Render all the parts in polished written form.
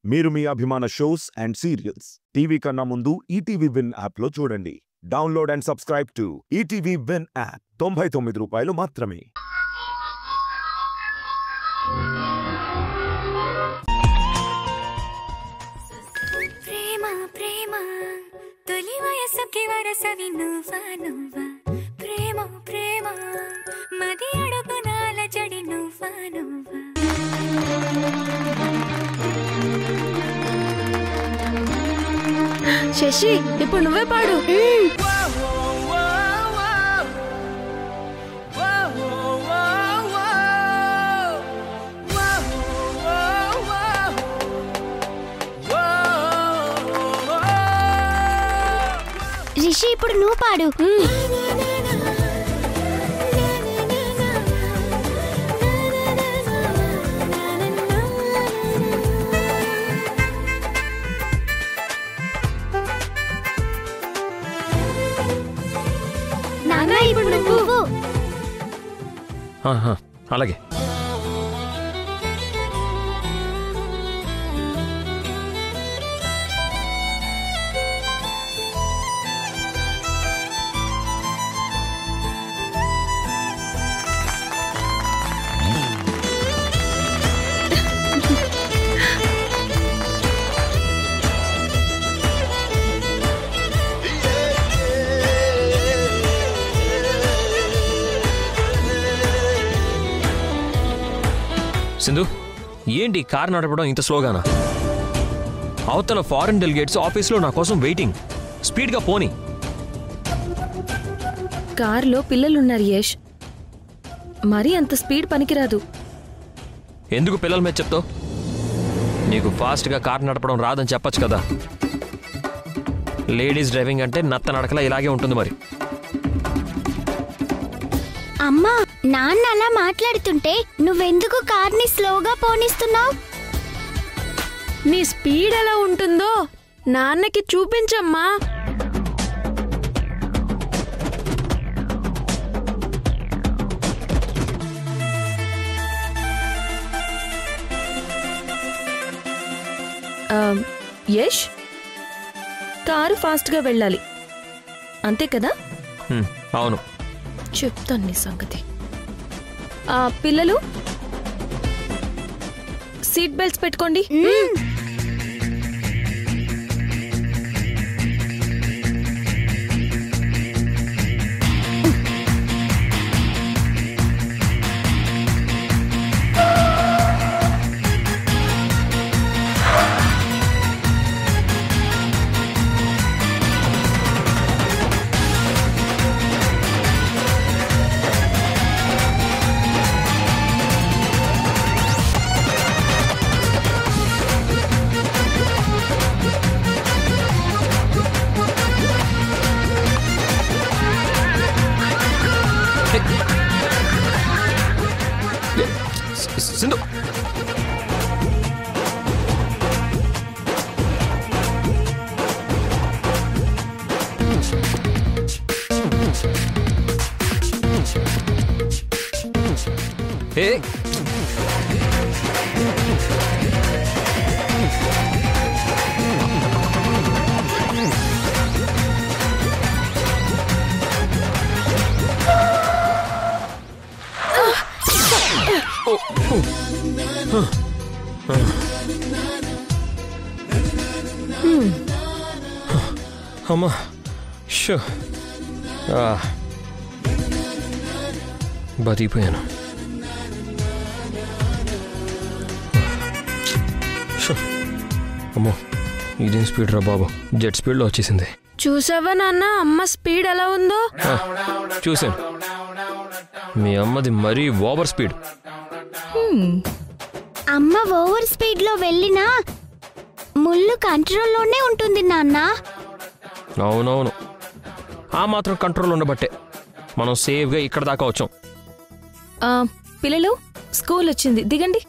మీరు మీ అభిమాన shows and serials TV కన్నా ముందు ఈటీవీ విన్ యాప్లో చూడండి. Download and subscribe to ETV win app. 99 రూపాయలు మాత్రమే. ప్రేమ ప్రేమ తొలి వయసుకి వరసవి నువ్వా నువ్వా. ప్రేమ ప్రేమ మది అడుగునాల జడి నువ్వా నువ్వా. శశి, ఇప్పుడు నువ్వే పాడు. రిషి, ఇప్పుడు నువ్వు పాడు. నానా, ఇప్పుడు నువ్వు. అలాగే. సింధు, ఏంటి కార్ నడపడం ఇంత స్లోగానా? అవతల ఫారెన్ డెలిగేట్స్ ఆఫీస్లో నా కోసం వెయిటింగ్. స్పీడ్గా పోనీ. కార్లో పిల్లలున్నారు యష్, మరీ అంత స్పీడ్ పనికిరాదు. ఎందుకు పిల్లల మీద చెప్తావు? నీకు ఫాస్ట్గా కార్ నడపడం రాదని చెప్పచ్చు కదా. లేడీస్ డ్రైవింగ్ అంటే నత్త నడకలా ఇలాగే ఉంటుంది మరి. అమ్మా, నాన్న అలా మాట్లాడుతుంటే నువ్వెందుకు కార్ని స్లోగా పోనిస్తున్నావు? నీ స్పీడ్ ఎలా ఉంటుందో నాన్నకి చూపించమ్మా. యష్, కారు ఫాస్ట్గా వెళ్ళాలి, అంతే కదా? అవును, చెప్తాను నీ సంగతి. పిల్లలు, సీట్ బెల్ట్స్ పెట్టుకోండి. సింధు, ఏ అమ్మా, షో బతికిపోయాను. అమ్మో, ఇదేం స్పీడ్ రా బాబు, జెట్ స్పీడ్లో వచ్చేసింది. చూసావా నాన్న అమ్మ స్పీడ్ ఎలా ఉందో? చూశాను, మీ అమ్మది మరీ ఓవర్ స్పీడ్. అమ్మ ఓవర్ స్పీడ్ లో వెళ్ళినా ముళ్ళు కంట్రోల్లోనే ఉంటుంది నాన్న. అవునవును, ఆ మాత్రం కంట్రోల్ ఉండబట్టే మనం సేఫ్గా ఇక్కడ దాకా వచ్చాం. పిల్లలు, స్కూల్ వచ్చింది, దిగండి.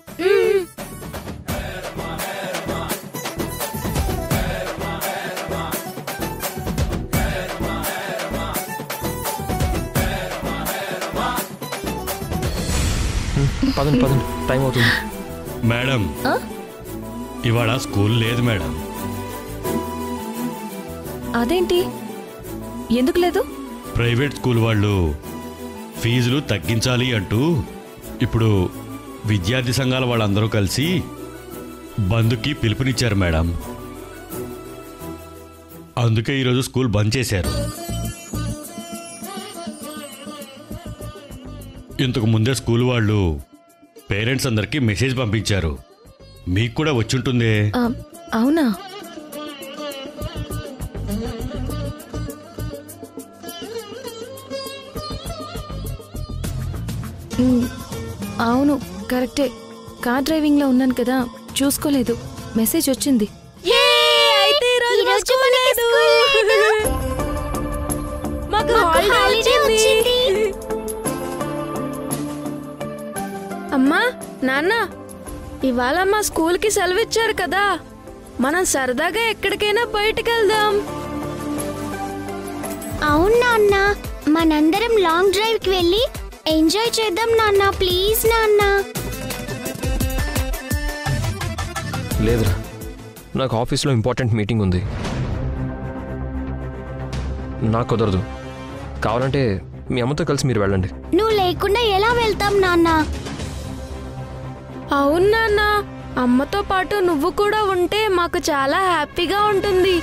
పదండి పదండి, టైం అవుతుంది. మేడం, ఇవాళ స్కూల్ లేదు మేడం. అదేంటి, ఎందుకు లేదు? ప్రైవేట్ స్కూల్ వాళ్ళు ఫీజులు తగ్గించాలి అంటూ ఇప్పుడు విద్యార్థి సంఘాల వాళ్ళందరూ కలిసి బంద్కి పిలుపునిచ్చారు మేడం. అందుకే ఈరోజు స్కూల్ బంద్ చేశారు. ఇంతకు ముందే స్కూల్ వాళ్ళు పేరెంట్స్ అందరికీ మెసేజ్ పంపించారు. మీకు కూడా వచ్చుంటుందే. అవునా? అవును, కరెక్టే. కార్ డ్రైవింగ్ లో ఉన్నాను కదా, చూసుకోలేదు. మెసేజ్ వచ్చింది. అమ్మా, నాన్న, ఇవాళ మా స్కూల్కి సెలవు ఇచ్చారు కదా, మనం సరదాగా ఎక్కడికైనా బయటికి వెళ్దాం. అవును నాన్న, మనందరం లాంగ్ డ్రైవ్ కి వెళ్ళి ఎంజాయ్ చేద్దాం నాన్న. ప్లీజ్ నాన్న. లేదురా, నాకు ఆఫీస్లో ఇంపార్టెంట్ మీటింగ్ ఉంది. నాకు కుదరదు. కావాలంటే మీ అమ్మతో కలిసి మీరు వెళ్ళండి. నువ్వు లేకుండా ఎలా వెళ్తాం నాన్న? అవును నాన్న, అమ్మతో పాటు నువ్వు కూడా ఉంటే మాకు చాలా హ్యాపీగా ఉంటుంది.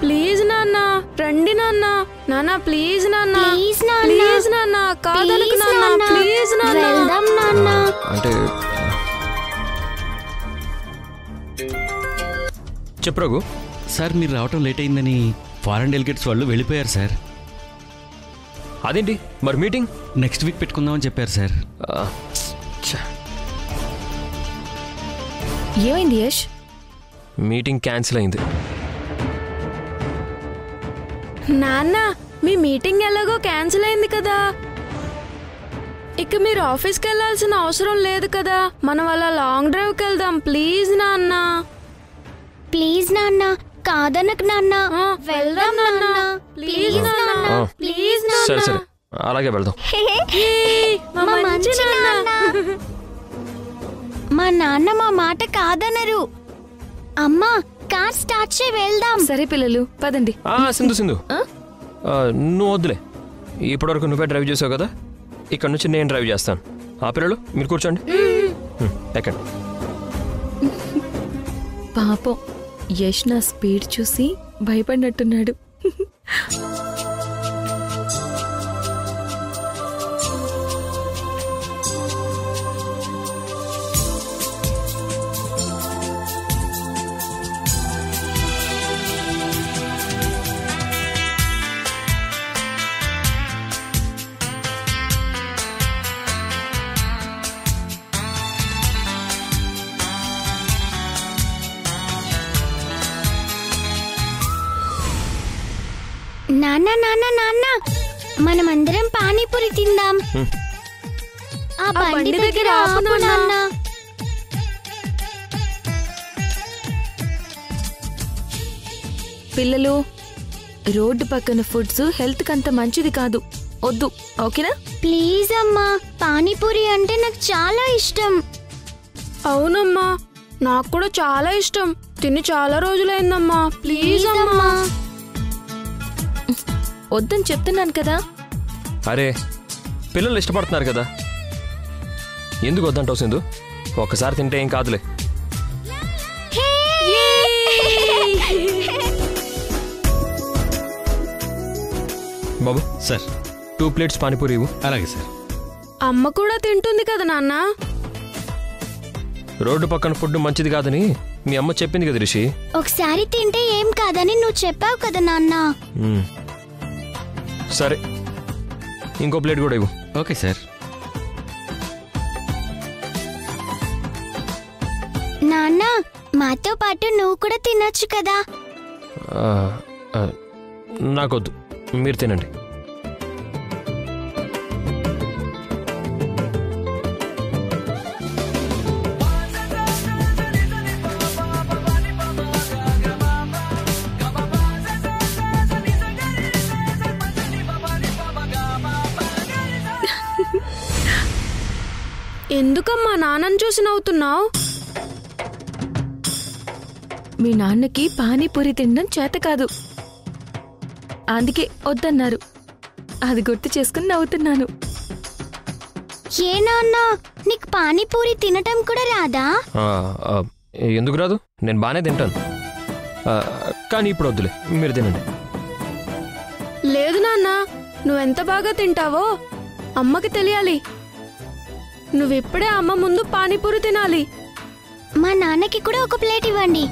ప్లీజ్ నాన్న, రండి నాన్న. నాన్న ప్లీజ్ నాన్న, ప్లీజ్ నాన్న, ప్లీజ్ నాన్న, కాదనకు నాన్న, ప్లీజ్ నాన్న. వెళ్దాం నాన్న. అంటే చెప్పు రఘు. సార్, మీరు రావటం లేట్ అయిందని ఫారెన్ డెలిగేట్స్ వాళ్ళు వెళ్ళిపోయారు సార్. అదేంటి మరి మీటింగ్? నెక్స్ట్ వీక్ పెట్టుకుందామని చెప్పారు సార్. ఏమైంది యష్? మీటింగ్ క్యాన్సిల్ అయింది. నాన్న, మీ మీటింగ్ ఎలాగో క్యాన్సిల్ అయింది కదా, ఇక మీరు ఆఫీస్కి వెళ్ళాల్సిన అవసరం లేదు కదా. మనం అలా లాంగ్ డ్రైవ్కి వెళ్దాం. ప్లీజ్ నాన్న. ప్లీజ్ నాన్న, కాదనకు నాన్న. వెళ్దాం నాన్న. ప్లీజ్ నాన్న, ప్లీజ్ నాన్న. సరే సరే, అలాగే వెళ్దాం. మా మంచి నాన్న. మా నాన్న మా మాట కాదనరు. అమ్మా, కార్ స్టార్ట్ చేయి, వెళ్దాం. సరే పిల్లలు, పదండి. సింధు నువ్వు వద్దులే, ఇప్పటివరకు నువ్వే డ్రైవ్ చేసావు కదా, ఇక్కడ నుంచి నేను డ్రైవ్ చేస్తాను. ఆ పిల్లలు మీరు కూర్చోండి. ఎక్కండి. పాపం యష్ నా స్పీడ్ చూసి భయపడినట్టున్నాడు. నాన్న నాన్న నాన్న, మనమందరం పానీపూరి తిందాం. ఆ బండి దగ్గర ఆపు నాన్న. పిల్లలు, రోడ్డు పక్కన ఫుడ్స్ హెల్త్ కంత మంచిది కాదు, వద్దు. ఓకేనా? ప్లీజ్ అమ్మా, పానీపూరి అంటే నాకు చాలా ఇష్టం. అవునమ్మా, నాకు కూడా చాలా ఇష్టం. తిని చాలా రోజులైందమ్మా. ప్లీజ్ అమ్మా. వద్దని చెప్తున్నాను కదా. అరే, పిల్లలు ఇష్టపడుతున్నారు కదా, ఎందుకు వద్దంటావు సింధు? ఒక్కసారి తింటే ఏం కాదులే. బాబు సార్, 2 ప్లేట్స్ పానీపూరి ఇవ్వు. అలాగే సార్. అమ్మ కూడా తింటుంది కదా నాన్న. రోడ్డు పక్కన ఫుడ్ మంచిది కాదని మీ అమ్మ చెప్పింది కదా రిషి. ఒకసారి తింటే ఏం కాదని నువ్వు చెప్పావు కదా నాన్న. సరే, ఇంకో ప్లేట్ కూడా ఇవ్వు. Okay sir. నాన్న, మాతో పాటు నువ్వు కూడా తినొచ్చు కదా. నాకొద్దు, మీరు తినండి. ఎందుకమ్మా నాన్నని చూసి నవ్వుతున్నావు? మీ నాన్నకి పానీపూరి తినడం చేత కాదు, అందుకే వద్దన్నారు. అది గుర్తు చేసుకుని నవ్వుతున్నాను. ఏ నాన్న, నీకు పానీపూరి తినటం కూడా రాదా? ఎందుకు రాదు, నేను బాగానే తింటాను. కానీ ఇప్పుడు వద్దులే, మీరు తినండి. లేదు నాన్న, నువ్వెంత బాగా తింటావో అమ్మకి తెలియాలి. నువ్విప్పుడే అమ్మ ముందు పానీపూరి తినాలి. మా నాన్నకి కూడా ఒక ప్లేట్ ఇవ్వండి.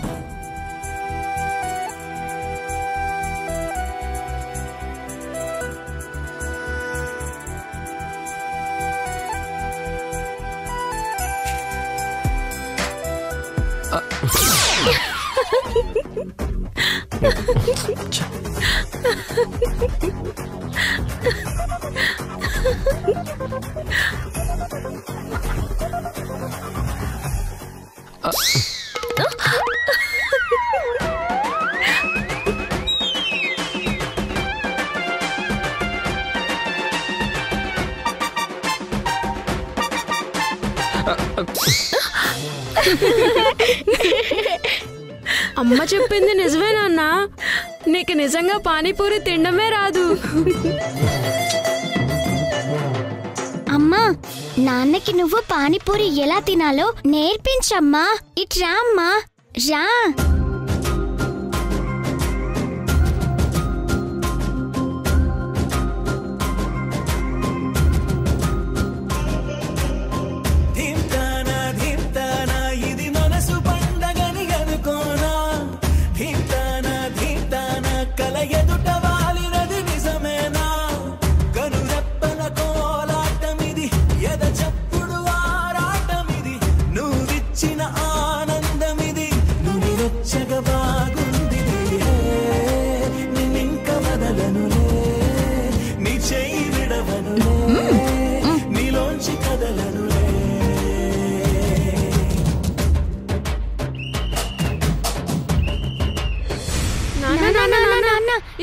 అమ్మ చెప్పింది నిజమే నాన్న, నీకు నిజంగా పానీపూరి తినడమే రాదు. అమ్మా, నాన్నకి నువ్వు పానీపూరి ఎలా తినాలో నేర్పించమ్మా. ఇట్రా అమ్మా, రా.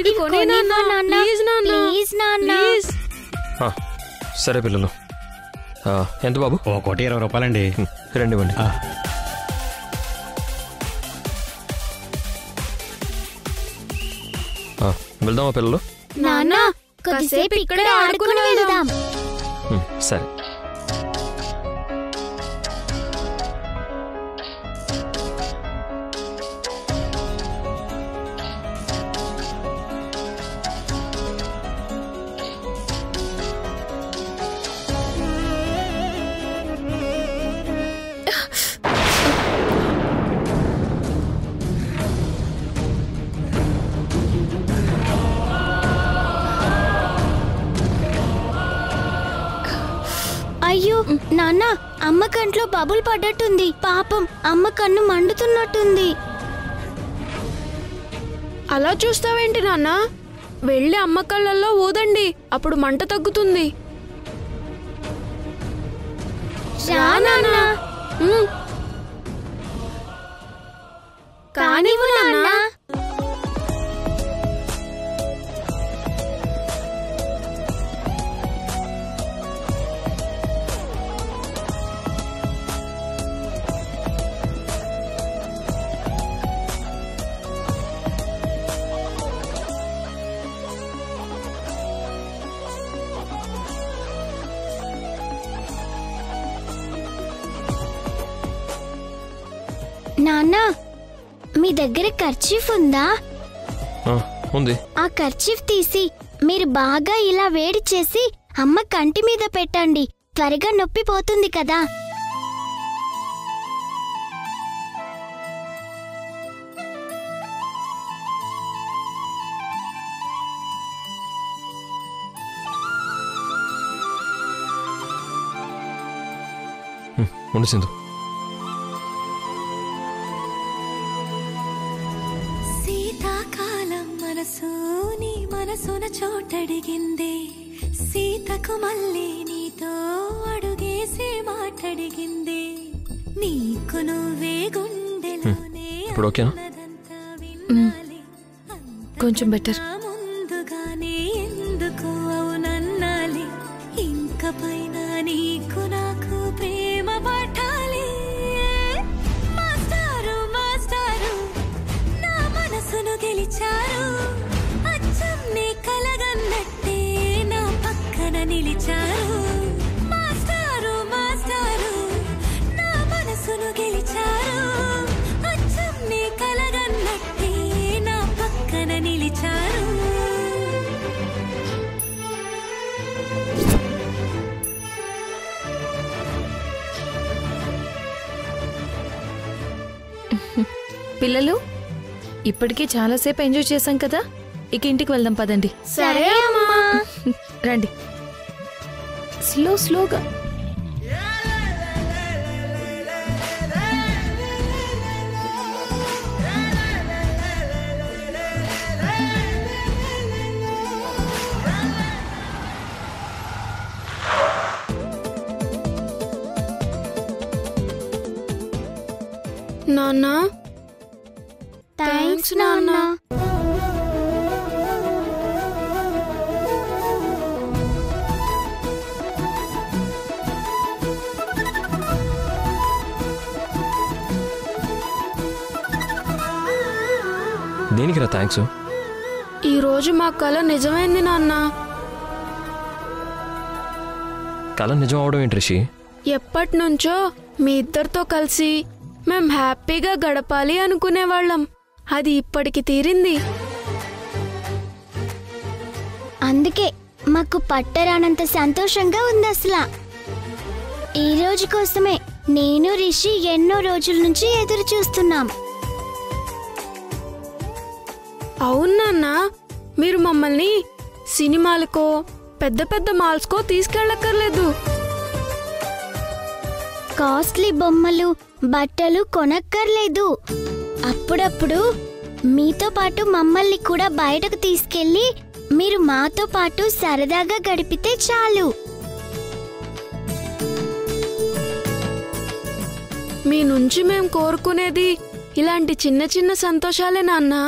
ఇది కొనే నాన్న, ప్లీజ్ నాన్న, ప్లీజ్ నాన్న. ప్లీజ్. సరే పిల్లలు, ఎంత బాబు? 1,20 రూపాయలండి. రండి ఇవ్వండి. వెళ్దామా పిల్లలు? నాన్న, కొద్దిసేపు ఇక్కడే ఆడుకుని వెళ్దాం. సరే. అయ్యో నాన్న, అమ్మ కంట్లో బబుల్ పడ్డట్టుంది. పాపం, అమ్మ కన్ను మండుతున్నట్టుంది. అలా చూస్తావేంటి నాన్న? వెళ్ళి అమ్మ కళ్ళల్లో ఊదండి, అప్పుడు మంట తగ్గుతుంది. రా నాన్న. కానివ్వు నాన్న. నాన్న, మీ దగ్గర కర్చీఫ్ ఉందా? ఉంది. ఆ కర్చీఫ్ తీసి మీరు బాగా ఇలా వేడి చేసి అమ్మ కంటి మీద పెట్టండి. త్వరగా నొప్పి పోతుంది కదా. ఉండు సింధు. శీతాకాలం మనసు నీ మనసున చోటడిగిందే, సీతకు మళ్ళీ నీతో అడుగేసి మాటడిగిందే, నీకు నువ్వే గుండెలోనే ఇప్పుడు ఓకేనా? కొంచెం బెటర్. ముందుగానే ఎందుకు అవునన్నాలి, ఇంక పైన నీకు నాకు ప్రేమ పట్టాలి. మాస్టారు మాస్టారు పిల్లలు ఇప్పటికే చాలాసేపు ఎంజాయ్ చేశాం కదా, ఇక ఇంటికి వెళ్దాం పదండి. సరే అమ్మా. రండి, స్లోగా. నాన్న థ్యాంక్స్ నాన్న. దేనికిరా థ్యాంక్స్? ఈరోజు మా కళ నిజమైంది నాన్న. కళ నిజం అవడం ఏంటి రిషి? ఎప్పటి నుంచో మీ ఇద్దరితో కలిసి మేం హ్యాపీగా గడపాలి అనుకునేవాళ్ళం. అది ఇప్పటికి తీరింది. అందుకే మాకు పట్టరానంత సంతోషంగా ఉంది అసలు. ఈ రోజు కోసమే నేను రిషి ఎన్నో రోజుల నుంచి ఎదురు చూస్తున్నాం. అవునన్నా, మీరు మమ్మల్ని సినిమాలకో పెద్ద పెద్ద మాల్స్కో తీసుకెళ్ళక్కర్లేదు. కాస్ట్లీ బొమ్మలు బట్టలు కొనక్కర్లేదు. అప్పుడప్పుడు మీతో పాటు మమ్మల్ని కూడా బయటకు తీసుకెళ్ళి మీరు మాతో పాటు సరదాగా గడిపితే చాలు. మీ నుంచి మేం కోరుకునేది ఇలాంటి చిన్న చిన్న సంతోషాలే నాన్నా.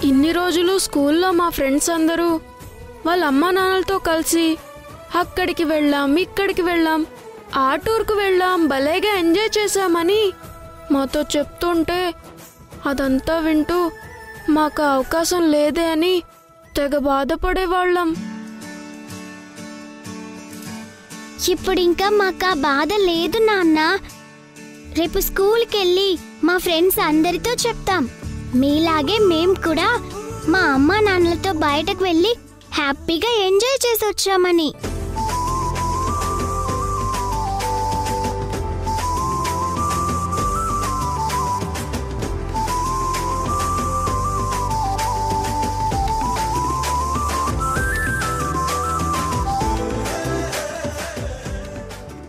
ఇన్ని రోజులు స్కూల్లో మా ఫ్రెండ్స్ అందరూ వాళ్ళ అమ్మా నాన్నలతో కలిసి అక్కడికి వెళ్ళాం, ఇక్కడికి వెళ్ళాం, ఆ టూర్కు వెళ్ళాం, భలేగా ఎంజాయ్ చేశామని మాతో చెప్తుంటే అదంతా వింటూ మాకు అవకాశం లేదే అని తెగ బాధపడేవాళ్ళం. ఇప్పుడు ఇంకా మాకు ఆ బాధ లేదు నాన్న. రేపు స్కూల్కి వెళ్ళి మా ఫ్రెండ్స్ అందరితో చెప్తాం, మీలాగే మేం కూడా మా అమ్మా నాన్నలతో బయటకు వెళ్ళి హ్యాపీగా ఎంజాయ్ చేసి వచ్చామని.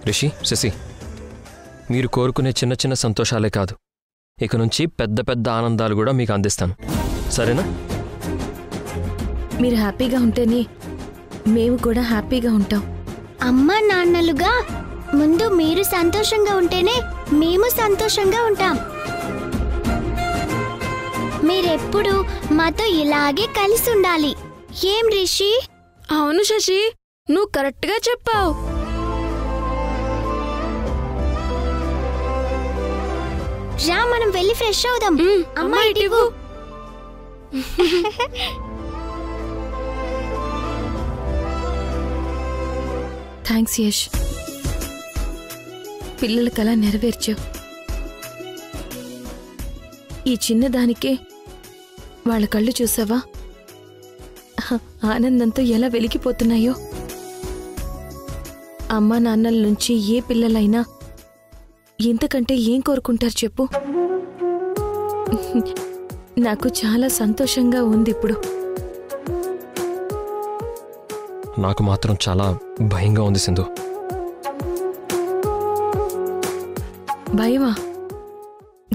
రిషి, శశి, మీరు కోరుకునే చిన్న చిన్న సంతోషాలే కాదు, ఇక నుంచి పెద్ద పెద్ద ఆనందాలు కూడా మీకు అందిస్తాను. సరేనా? మీరు హ్యాపీగా ఉంటేనే మేము కూడా హ్యాపీగా ఉంటాం. అమ్మా నాన్నలుగా ముందు మీరు సంతోషంగా ఉంటేనే మేము సంతోషంగా ఉంటాం. మీరెప్పుడు మాతో ఇలాగే కలిసి ఉండాలి. ఏం రిషి? అవును శశి, నువ్వు కరెక్ట్గా చెప్పావు. రా, మనం వెళ్ళి ఫ్రెష్ అవుదాం. అమ్మా ఇటివు. థ్యాంక్స్ యష్, పిల్లల కళ నెరవేర్చావు. ఈ చిన్నదానికే వాళ్ళ కళ్ళు చూసావా, ఆనందంతో ఎలా వెలిగిపోతున్నాయో. అమ్మా నాన్నల నుంచి ఏ పిల్లలైనా ఇంతకంటే ఏం కోరుకుంటారు చెప్పు. నాకు చాలా సంతోషంగా ఉంది ఇప్పుడు. నాకు మాత్రం చాలా భయంగా ఉంది సింధు. భయమా?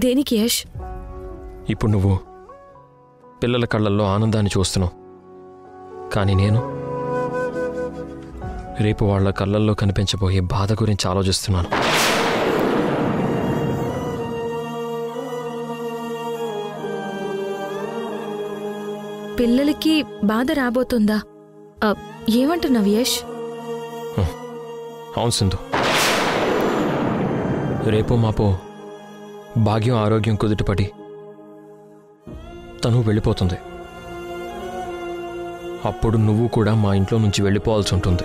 దేనికి యష్? ఇప్పుడు నువ్వు పిల్లల కళ్ళల్లో ఆనందాన్ని చూస్తున్నావు, కానీ నేను రేపు వాళ్ళ కళ్ళల్లో కనిపించబోయే బాధ గురించి ఆలోచిస్తున్నాను. పిల్లలకి బాధ రాబోతుందా? ఏమంటున్నావు యష్? అవును సింధు, రేపో మాపో భాగ్యం ఆరోగ్యం కుదుటపడి తను వెళ్ళిపోతుంది. అప్పుడు నువ్వు కూడా మా ఇంట్లో నుంచి వెళ్ళిపోవాల్సి ఉంటుంది.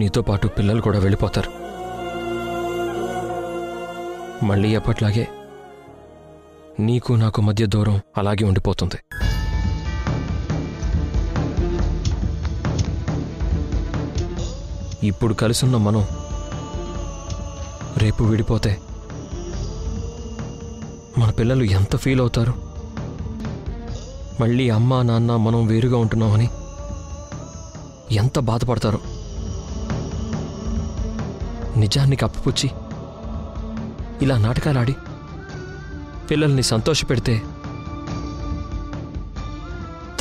నీతో పాటు పిల్లలు కూడా వెళ్ళిపోతారు. మళ్ళీ ఎప్పట్లాగే నీకు నాకు మధ్య దూరం అలాగే ఉండిపోతుంది. ఇప్పుడు కలిసున్న మనం రేపు విడిపోతే మన పిల్లలు ఎంత ఫీల్ అవుతారు? మళ్ళీ అమ్మా నాన్న మనం వేరుగా ఉంటున్నామని ఎంత బాధపడతారో. నిజానికి అప్పుపుచ్చి ఇలా నాటకాలాడి పిల్లల్ని సంతోషపెడితే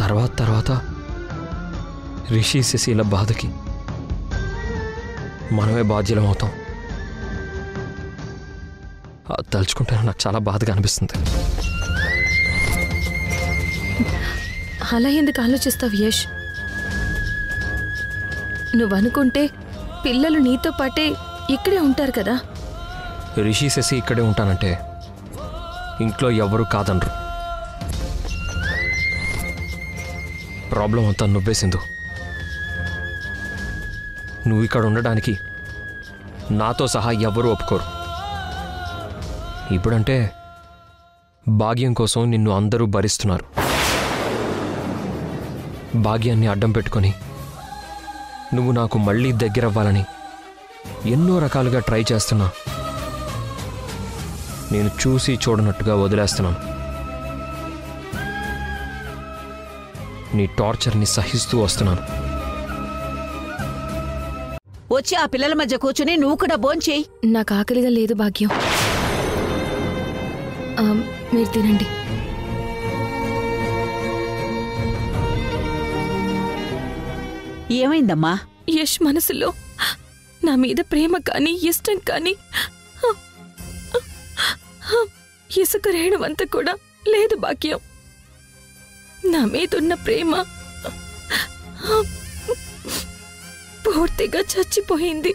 తర్వాత రిషి శశిల బాధకి మనమే బాధ్యులం అవుతాం. తలుచుకుంటే నాకు చాలా బాధగా అనిపిస్తుంది. అలా ఎందుకు ఆలోచిస్తావు యష్? నువ్వనుకుంటే పిల్లలు నీతో పాటే ఇక్కడే ఉంటారు కదా. రిషి శశి ఇక్కడే ఉంటానంటే ఇంట్లో ఎవరూ కాదనరు. ప్రాబ్లం అంతా నువ్వే సింధు. నువ్వు ఇక్కడ ఉండడానికి నాతో సహా ఎవరూ ఒప్పుకోరు. ఇప్పుడంటే భాగ్యం కోసం నిన్ను అందరూ భరిస్తున్నారు. భాగ్యాన్ని అడ్డం పెట్టుకొని నువ్వు నాకు మళ్ళీ దగ్గరవ్వాలని ఎన్నో రకాలుగా ట్రై చేస్తున్నా. నేను చూసి చూడనట్టుగా వదిలేస్తున్నాను. నీ టార్చర్ని సహిస్తూ వస్తున్నాను. వచ్చి ఆ పిల్లల మధ్య కూర్చుని నువ్వు కూడా భోంచేయి. నాకు ఆకలిగా లేదు భాగ్యం. మీరు తినండి. ఏమైందమ్మా? యష్ మనసులో నా మీద ప్రేమ కానీ ఇష్టం కానీ ఇసుక రేణువంత కూడా లేదు భాగ్యం. నా మీదున్న ప్రేమ పూర్తిగా చచ్చిపోయింది.